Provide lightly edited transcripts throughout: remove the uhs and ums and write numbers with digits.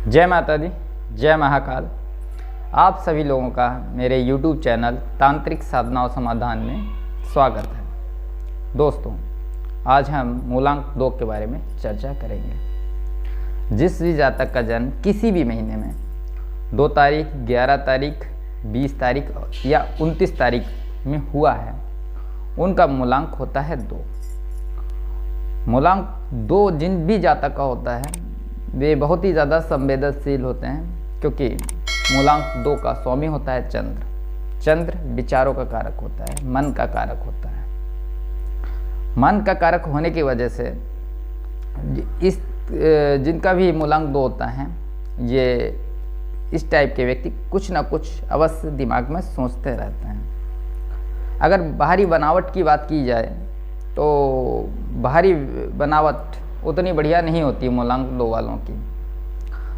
जय माता दी, जय महाकाल। आप सभी लोगों का मेरे YouTube चैनल तांत्रिक साधना और समाधान में स्वागत है। दोस्तों, आज हम मूलांक 2 के बारे में चर्चा करेंगे। जिस भी जातक का जन्म किसी भी महीने में 2 तारीख, 11 तारीख, 20 तारीख या 29 तारीख में हुआ है, उनका मूलांक होता है 2। मूलांक 2 जिन भी जातक का होता है वे बहुत ही ज़्यादा संवेदनशील होते हैं, क्योंकि मूलांक 2 का स्वामी होता है चंद्र। चंद्र विचारों का कारक होता है, मन का कारक होता है। मन का कारक होने की वजह से इस जिनका भी मूलांक 2 होता है, ये इस टाइप के व्यक्ति कुछ ना कुछ अवश्य दिमाग में सोचते रहते हैं। अगर बाहरी बनावट की बात की जाए तो बाहरी बनावट उतनी बढ़िया नहीं होती है मूलांक 2 वालों की,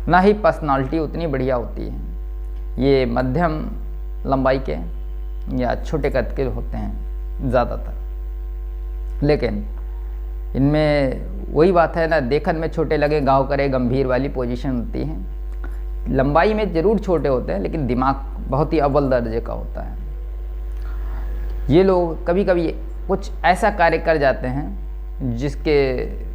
ना ही पर्सनालिटी उतनी बढ़िया होती है। ये मध्यम लंबाई के या छोटे कद के होते हैं ज़्यादातर, लेकिन इनमें वही बात है ना, देखन में छोटे लगे गाँव करे गंभीर वाली पोजीशन होती है। लंबाई में ज़रूर छोटे होते हैं, लेकिन दिमाग बहुत ही अव्वल दर्जे का होता है। ये लोग कभी कभी कुछ ऐसा कार्य कर जाते हैं जिसके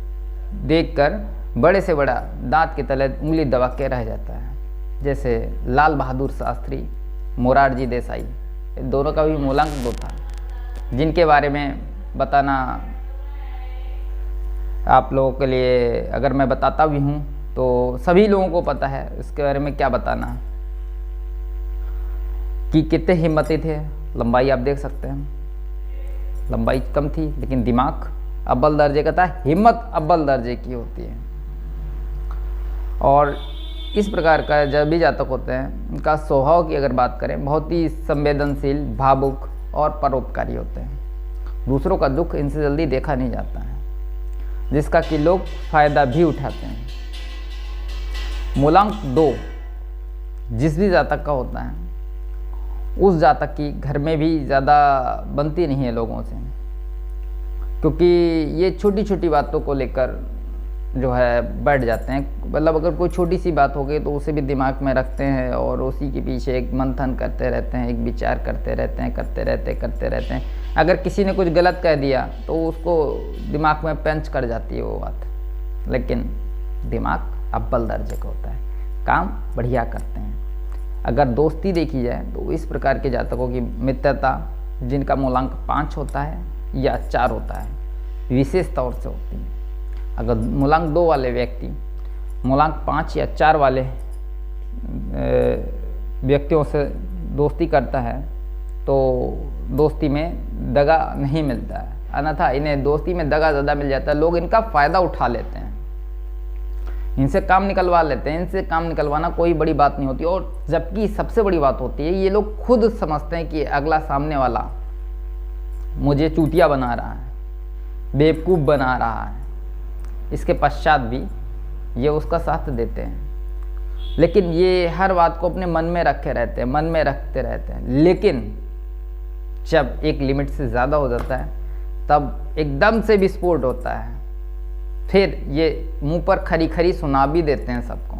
देखकर बड़े से बड़ा दांत के तले उंगली दबा के रह जाता है। जैसे लाल बहादुर शास्त्री, मोरारजी देसाई, दोनों का भी मूलांक 2 था, जिनके बारे में बताना आप लोगों के लिए अगर मैं बताता भी हूँ तो सभी लोगों को पता है। इसके बारे में क्या बताना कि कितने हिम्मती थे। लंबाई आप देख सकते हैं, लंबाई कम थी लेकिन दिमाग अव्वल दर्जे का था, हिम्मत अव्वल दर्जे की होती है। और इस प्रकार का जब भी जातक होते हैं, उनका स्वभाव की अगर बात करें, बहुत ही संवेदनशील, भावुक और परोपकारी होते हैं। दूसरों का दुख इनसे जल्दी देखा नहीं जाता है, जिसका कि लोग फायदा भी उठाते हैं। मूलांक 2 जिस भी जातक का होता है, उस जातक की घर में भी ज़्यादा बनती नहीं है लोगों से, क्योंकि ये छोटी छोटी बातों को लेकर जो है बैठ जाते हैं। मतलब अगर कोई छोटी सी बात हो गई तो उसे भी दिमाग में रखते हैं और उसी के पीछे एक मंथन करते रहते हैं, एक विचार करते रहते हैं। अगर किसी ने कुछ गलत कह दिया तो उसको दिमाग में पेंच कर जाती है वो बात, लेकिन दिमाग अव्वल दर्जे का होता है, काम बढ़िया करते हैं। अगर दोस्ती देखी जाए तो इस प्रकार के जातकों की मित्रता, जिनका मूलांक 5 होता है या 4 होता है, विशेष तौर से होती है। अगर मूलांक 2 वाले व्यक्ति मूलांक 5 या 4 वाले व्यक्तियों से दोस्ती करता है तो दोस्ती में दगा नहीं मिलता है, अन्यथा इन्हें दोस्ती में दगा ज़्यादा मिल जाता है। लोग इनका फ़ायदा उठा लेते हैं, इनसे काम निकलवा लेते हैं। इनसे काम निकलवाना कोई बड़ी बात नहीं होती, और जबकि सबसे बड़ी बात होती है, ये लोग खुद समझते हैं कि अगला सामने वाला मुझे चूतिया बना रहा है, बेवकूफ़ बना रहा है। इसके पश्चात भी ये उसका साथ देते हैं, लेकिन ये हर बात को अपने मन में रखे रहते हैं, मन में रखते रहते हैं। लेकिन जब एक लिमिट से ज़्यादा हो जाता है तब एकदम से विस्फोट होता है। फिर ये मुंह पर खरी खरी सुना भी देते हैं सबको।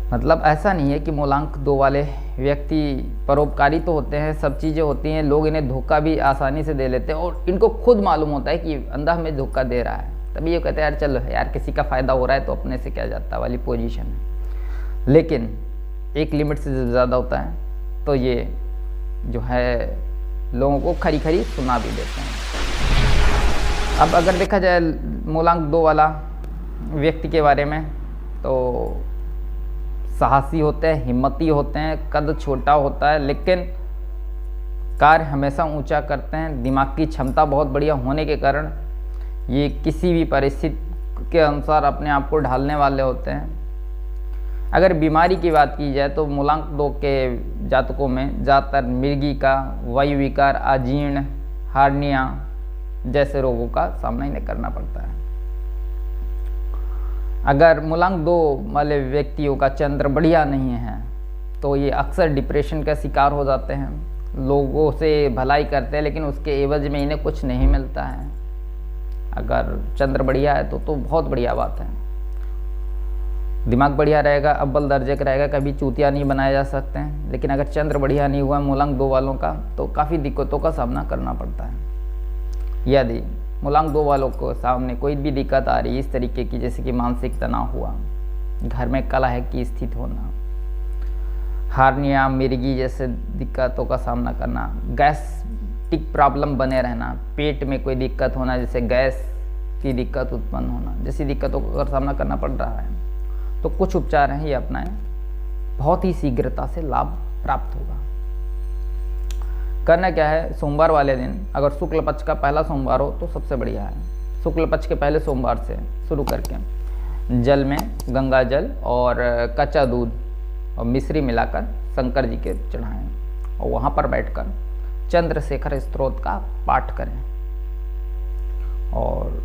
मतलब ऐसा नहीं है कि मूलांक 2 वाले व्यक्ति परोपकारी तो होते हैं, सब चीज़ें होती हैं, लोग इन्हें धोखा भी आसानी से दे लेते हैं और इनको खुद मालूम होता है कि अंधा हमें धोखा दे रहा है, तभी ये कहते हैं यार चलो यार, किसी का फ़ायदा हो रहा है तो अपने से क्या जाता वाली पोजीशन है। लेकिन एक लिमिट से जब ज़्यादा होता है तो ये जो है लोगों को खरी खरी सुना भी देते हैं। अब अगर देखा जाए मूलांक 2 वाला व्यक्ति के बारे में, तो साहसी होते हैं, हिम्मती होते हैं, कद छोटा होता है लेकिन कार्य हमेशा ऊंचा करते हैं। दिमाग की क्षमता बहुत बढ़िया होने के कारण ये किसी भी परिस्थिति के अनुसार अपने आप को ढालने वाले होते हैं। अगर बीमारी की बात की जाए तो मूलांक 2 के जातकों में ज़्यादातर मृगी का, वायु विकार, अजीर्ण, हार्निया जैसे रोगों का सामना इन्हें करना पड़ता है। अगर मूलांक 2 वाले व्यक्तियों का चंद्र बढ़िया नहीं है तो ये अक्सर डिप्रेशन का शिकार हो जाते हैं। लोगों से भलाई करते हैं लेकिन उसके एवज में इन्हें कुछ नहीं मिलता है। अगर चंद्र बढ़िया है तो बहुत बढ़िया बात है। दिमाग बढ़िया रहेगा, अव्वल दर्जे का रहेगा, कभी चूतिया नहीं बनाए जा सकते हैं। लेकिन अगर चंद्र बढ़िया नहीं हुआ मूलांक 2 वालों का तो काफ़ी दिक्कतों का सामना करना पड़ता है। यदि मूलांक 2 वालों को सामने कोई भी दिक्कत आ रही है इस तरीके की, जैसे कि मानसिक तनाव हुआ, घर में कलह की स्थिति होना, हार्निया, मिर्गी जैसे दिक्कतों का सामना करना, गैस्ट्रिक प्रॉब्लम बने रहना, पेट में कोई दिक्कत होना, जैसे गैस की दिक्कत उत्पन्न होना, जैसी दिक्कतों का सामना करना पड़ रहा है तो कुछ उपचार हैं ये अपनाएं, बहुत ही शीघ्रता से लाभ प्राप्त होगा। करना क्या है, सोमवार वाले दिन अगर शुक्ल पक्ष का पहला सोमवार हो तो सबसे बढ़िया है। शुक्ल पक्ष के पहले सोमवार से शुरू करके जल में गंगा जल और कच्चा दूध और मिश्री मिलाकर शंकर जी के चढ़ाएं और वहाँ पर बैठकर चंद्रशेखर स्तोत्र का पाठ करें। और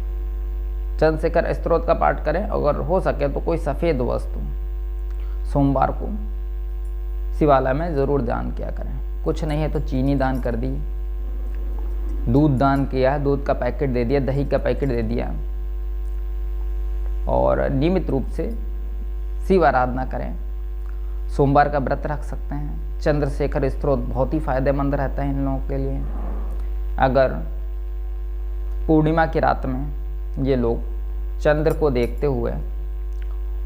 चंद्रशेखर स्तोत्र का पाठ करें। अगर हो सके तो कोई सफ़ेद वस्तु सोमवार को शिवालय में ज़रूर दान किया करें। कुछ नहीं है तो चीनी दान कर दी, दूध दान किया, दूध का पैकेट दे दिया, दही का पैकेट दे दिया। और नियमित रूप से शिव आराधना करें। सोमवार का व्रत रख सकते हैं। चंद्रशेखर स्तोत्र बहुत ही फायदेमंद रहता है इन लोगों के लिए। अगर पूर्णिमा की रात में ये लोग चंद्र को देखते हुए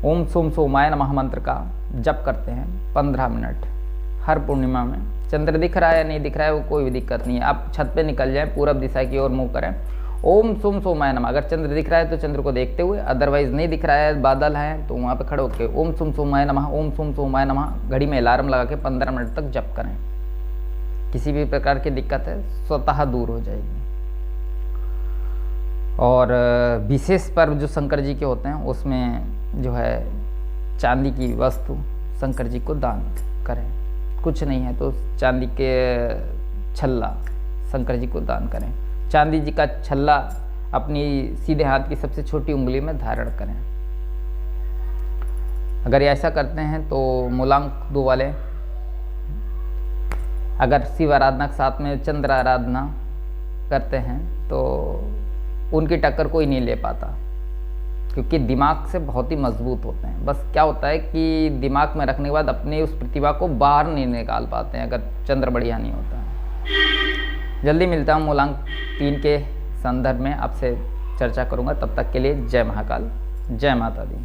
ओम सोम सोमाय नमः मंत्र का जप करते हैं 15 मिनट हर पूर्णिमा में। चंद्र दिख रहा है या नहीं दिख रहा है वो कोई भी दिक्कत नहीं है, आप छत पे निकल जाएं, पूरब दिशा की ओर मुंह करें, ओम सोम सोमाय नमः। अगर चंद्र दिख रहा है तो चंद्र को देखते हुए, अदरवाइज नहीं दिख रहा है, बादल है, तो वहाँ पे खड़े होकर ओम सोम सोमाय नमः, ओम सोम सोमाय नमः घड़ी में अलार्म लगा के 15 मिनट तक जप करें। किसी भी प्रकार की दिक्कत है स्वतः दूर हो जाएगी। और विशेष पर्व जो शंकर जी के होते हैं उसमें जो है चांदी की वस्तु शंकर जी को दान करें। कुछ नहीं है तो चांदी के छल्ला शंकर जी को दान करें। चांदी जी का छल्ला अपनी सीधे हाथ की सबसे छोटी उंगली में धारण करें। अगर ऐसा करते हैं तो मूलांक 2 वाले अगर शिव आराधना के साथ में चंद्र आराधना करते हैं तो उनकी टक्कर कोई नहीं ले पाता, क्योंकि दिमाग से बहुत ही मजबूत होते हैं। बस क्या होता है कि दिमाग में रखने के बाद अपने उस प्रतिभा को बाहर नहीं निकाल पाते हैं अगर चंद्र बढ़िया नहीं होता है। जल्दी मिलता हूँ मूलांक 3 के संदर्भ में आपसे चर्चा करूँगा। तब तक के लिए जय महाकाल, जय माता दी।